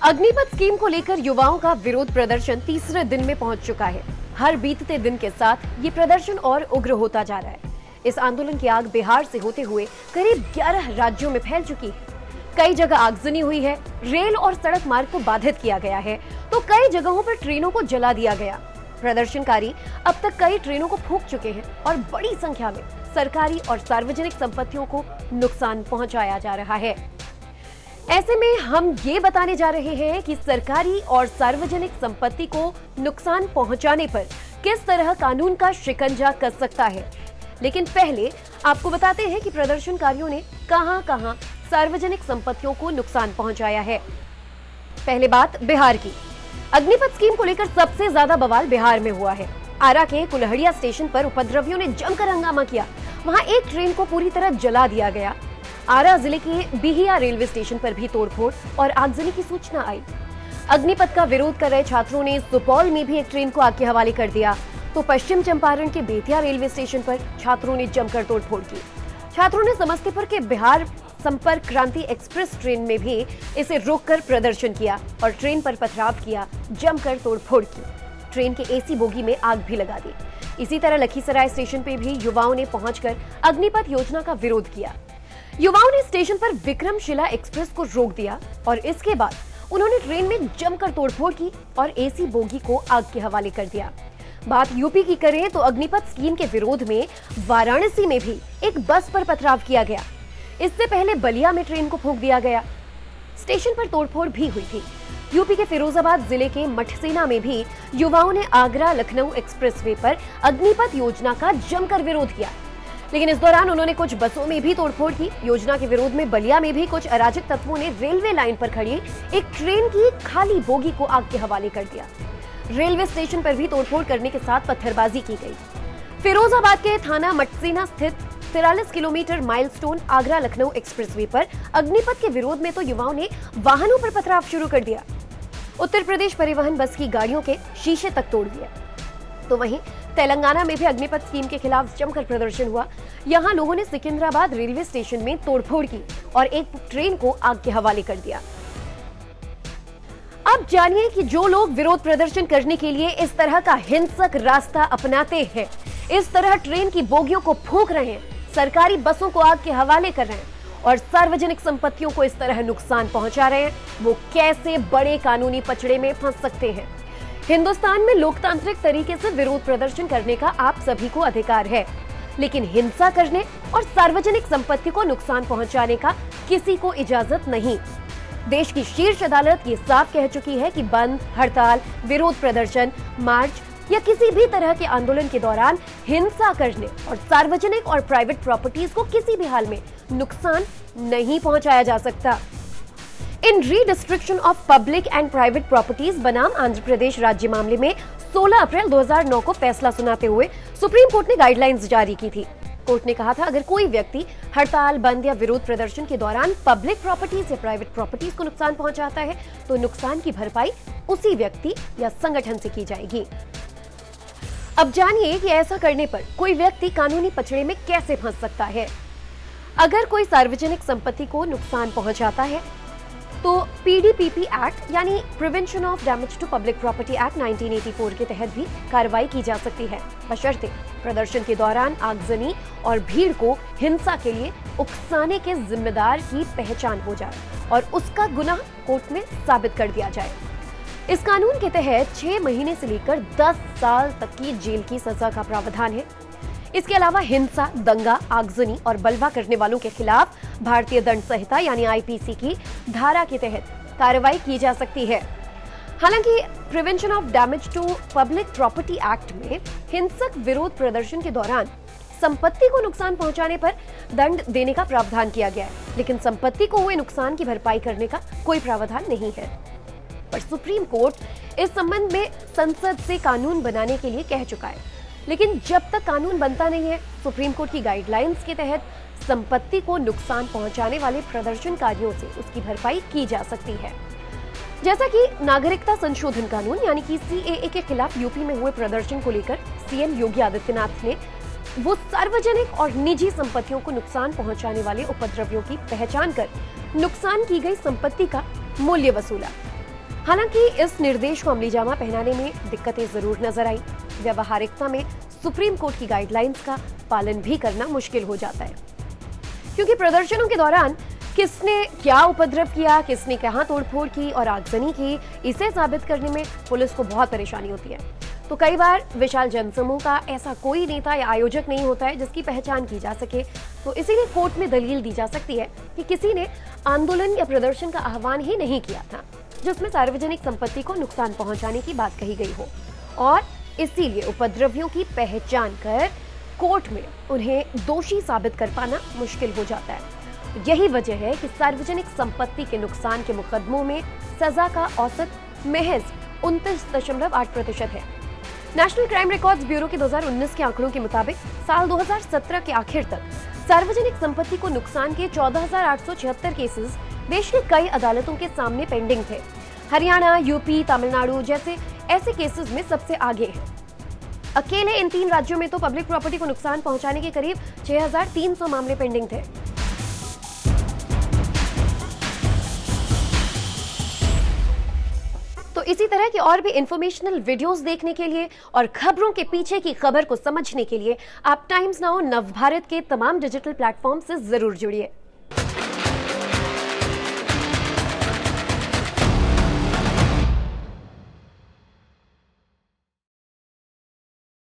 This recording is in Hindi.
अग्निपथ स्कीम को लेकर युवाओं का विरोध प्रदर्शन तीसरे दिन में पहुंच चुका है। हर बीतते दिन के साथ ये प्रदर्शन और उग्र होता जा रहा है। इस आंदोलन की आग बिहार से होते हुए करीब 11 राज्यों में फैल चुकी है। कई जगह आगजनी हुई है, रेल और सड़क मार्ग को बाधित किया गया है, तो कई जगहों पर ट्रेनों को जला दिया गया। प्रदर्शनकारी अब तक कई ट्रेनों को फूंक चुके हैं और बड़ी संख्या में सरकारी और सार्वजनिक संपत्तियों को नुकसान पहुंचाया जा रहा है। ऐसे में हम ये बताने जा रहे हैं कि सरकारी और सार्वजनिक संपत्ति को नुकसान पहुंचाने पर किस तरह कानून का शिकंजा कस सकता है। लेकिन पहले आपको बताते हैं कि प्रदर्शनकारियों ने कहां-कहां सार्वजनिक संपत्तियों को नुकसान पहुंचाया है। पहले बात बिहार की। अग्निपथ स्कीम को लेकर सबसे ज्यादा बवाल बिहार में हुआ है। आरा के कुल्हड़िया स्टेशन पर उपद्रवियों ने जमकर हंगामा किया। वहां एक ट्रेन को पूरी तरह जला दिया गया। आरा जिले के बिहिया रेलवे स्टेशन पर भी तोड़फोड़ और आगजनी की सूचना आई। अग्निपथ का विरोध कर रहे छात्रों ने सुपौल में भी एक ट्रेन को आग के हवाले कर दिया, तो पश्चिम चंपारण के बेतिया रेलवे स्टेशन पर छात्रों ने जमकर तोड़फोड़ की। छात्रों ने समस्तीपुर के बिहार संपर्क क्रांति एक्सप्रेस ट्रेन में भी इसे रोककर प्रदर्शन किया और ट्रेन पर पथराव किया, जमकर तोड़फोड़ की। ट्रेन के एसी बोगी में आग भी लगा दी। इसी तरह लखीसराय स्टेशन पे भी युवाओं ने पहुंचकर अग्निपथ योजना का विरोध किया। युवाओं ने स्टेशन पर विक्रमशिला एक्सप्रेस को रोक दिया और इसके बाद उन्होंने ट्रेन में जमकर तोड़फोड़ की और एसी बोगी को आग के हवाले कर दिया। बात यूपी की करें तो अग्निपथ स्कीम के विरोध में वाराणसी में भी एक बस पर पथराव किया गया। इससे पहले बलिया में ट्रेन को फूंक दिया गया। स्टेशन पर तोड़फोड़ भी हुई थी। यूपी के फिरोजाबाद जिले के मठसेना में भी युवाओं ने आगरा लखनऊ एक्सप्रेसवे पर अग्निपथ योजना का जमकर विरोध किया। लेकिन इस दौरान उन्होंने कुछ बसों में भी तोड़फोड़ की। योजना के विरोध में बलिया में भी कुछ अराजक तत्वों ने रेलवे लाइन पर खड़ी एक ट्रेन की खाली बोगी को आग के हवाले कर दिया। रेलवे स्टेशन पर भी तोड़फोड़ करने के साथ पत्थरबाजी की गई। फिरोजाबाद के थाना मठसेना स्थित 43 kilometre milestone Agra Lucknow expressway पर अग्निपथ के विरोध में तो युवाओं ने वाहनों पर पथराव शुरू कर दिया। उत्तर प्रदेश परिवहन बस की गाड़ियों के शीशे तक तोड़ दिए। तो वहीं तेलंगाना में भी अग्निपथ स्कीम के खिलाफ जमकर प्रदर्शन हुआ। यहां लोगों ने सिकंदराबाद रेलवे स्टेशन में तोड़फोड़ की और एक ट्रेन को आग के हवाले कर दिया। अब जानिए कि जो लोग विरोध प्रदर्शन करने के लिए इस तरह का हिंसक रास्ता अपनाते हैं, इस तरह ट्रेन की बोगियों को फूंक रहे हैं, सरकारी बसों को आग के हवाले कर रहे हैं और सार्वजनिक संपत्तियों को इस तरह नुकसान पहुंचा रहे हैं, वो कैसे बड़े कानूनी पचड़े में फंस सकते हैं। हिंदुस्तान में लोकतांत्रिक तरीके से विरोध प्रदर्शन करने का आप सभी को अधिकार है, लेकिन हिंसा करने और सार्वजनिक संपत्ति को नुकसान पहुंचाने का किसी को इजाजत नहीं। देश की शीर्ष अदालत ये साफ कह चुकी है कि बंद, हड़ताल, विरोध प्रदर्शन, मार्च या किसी भी तरह के आंदोलन के दौरान हिंसा करने और सार्वजनिक और प्राइवेट प्रॉपर्टीज को किसी भी हाल में नुकसान नहीं पहुंचाया जा सकता। In redistriction of public and private properties बनाम आंध्र प्रदेश राज्य मामले में 16 अप्रैल 2009 को फैसला सुनाते हुए सुप्रीम कोर्ट ने गाइडलाइंस जारी की थी। कोर्ट ने कहा था, अगर कोई व्यक्ति हड़ताल, बंद या विरोध प्रदर्शन के दौरान पब्लिक प्रॉपर्टीज या प्राइवेट प्रॉपर्टीज को नुकसान पहुंचाता है तो नुकसान की भरपाई उसी व्यक्ति या संगठन से की जाएगी। अब जानिए कि ऐसा करने पर कोई व्यक्ति कानूनी पचड़े में कैसे फंस सकता है। अगर कोई सार्वजनिक संपत्ति को नुकसान पहुंचाता है तो पीडीपीपी एक्ट यानी prevention of damage to public property act 1984 के तहत भी कार्रवाई की जा सकती है, बशर्ते प्रदर्शन के दौरान आगजनी और भीड़ को हिंसा के लिए उकसाने के जिम्मेदार की पहचान हो जाए और उसका गुनाह कोर्ट में साबित कर दिया जाए। इस कानून के तहत 6 महीने से लेकर 10 साल तक की जेल की सजा का प्रावधान है। इसके अलावा हिंसा, दंगा, आगजनी और बलवा करने वालों के खिलाफ भारतीय दंड संहिता यानी आईपीसी की धारा के तहत कार्रवाई की जा सकती है। हालांकि prevention of damage to public property act में हिंसक विरोध प्रदर्शन के दौरान संपत्ति को नुकसान पहुंचाने पर दंड देने का प्रावधान किया गया है, लेकिन संपत्ति को हुए नुकसान की भरपाई करने का कोई प्रावधान नहीं है। पर सुप्रीम कोर्ट इस संबंध में संसद से कानून बनाने के लिए कह चुका है, लेकिन जब तक कानून बनता नहीं है, सुप्रीम कोर्ट की गाइडलाइंस के तहत संपत्ति को नुकसान पहुंचाने वाले प्रदर्शनकारियों से उसकी भरपाई की जा सकती है। जैसा कि नागरिकता संशोधन कानून यानी कि सीएए के खिलाफ यूपी में हुए प्रदर्शन को लेकर सीएम योगी आदित्यनाथ ने वो सार्वजनिक और निजी संपत्तियों को नुकसान पहुंचाने वाले उपद्रवियों की पहचान कर नुकसान की गई संपत्ति का मूल्य वसूला। हालांकि इस निर्देश को अमलीजामा पहनाने में दिक्कतें जरूर नजर आई। व्यवहारिकता में सुप्रीम कोर्ट की गाइडलाइंस का पालन भी करना मुश्किल हो जाता है, क्योंकि प्रदर्शनों के दौरान किसने क्या उपद्रव किया, किसने कहां तोड़फोड़ की और आगजनी की, इसे साबित करने में पुलिस को बहुत परेशानी होती है। तो कई बार विशाल जनसमूह का ऐसा कोई नेता या आयोजक नहीं होता है जिसकी पहचान की जा सके, तो इसीलिए कोर्ट में दलील दी जा सकती है कि किसी ने आंदोलन या प्रदर्शन का आह्वान ही नहीं किया था जिसमें सार्वजनिक संपत्ति को नुकसान पहुंचाने की बात कही गई हो, और इसीलिए उपद्रवियों की पहचान कर कोर्ट में उन्हें दोषी साबित कर पाना मुश्किल हो जाता है। यही वजह है कि सार्वजनिक संपत्ति के नुकसान के मुकदमों में सजा का औसत महज 29.8% है। नेशनल क्राइम रिकॉर्ड्स ब्यूरो के 2019 के आंकड़ों के मुताबिक साल 2017 के आखिर तक सार्वजनिक संपत्ति को नुकसान के 14,876 केसेस देश के कई अदालतों के सामने पेंडिंग थे। हरियाणा, यूपी, तमिलनाडु जैसे ऐसे केसेस में सबसे आगे है। अकेले इन 3 राज्यों में तो पब्लिक प्रॉपर्टी को नुकसान पहुंचाने के करीब 6,300 मामले पेंडिंग थे। तो इसी तरह के और भी इंफॉर्मेशनल वीडियोस देखने के लिए और खबरों के पीछे की खबर को समझने के लिए आप टाइम्स नाउ नवभारत के तमाम डिजिटल प्लेटफॉर्म से जरूर जुड़िए।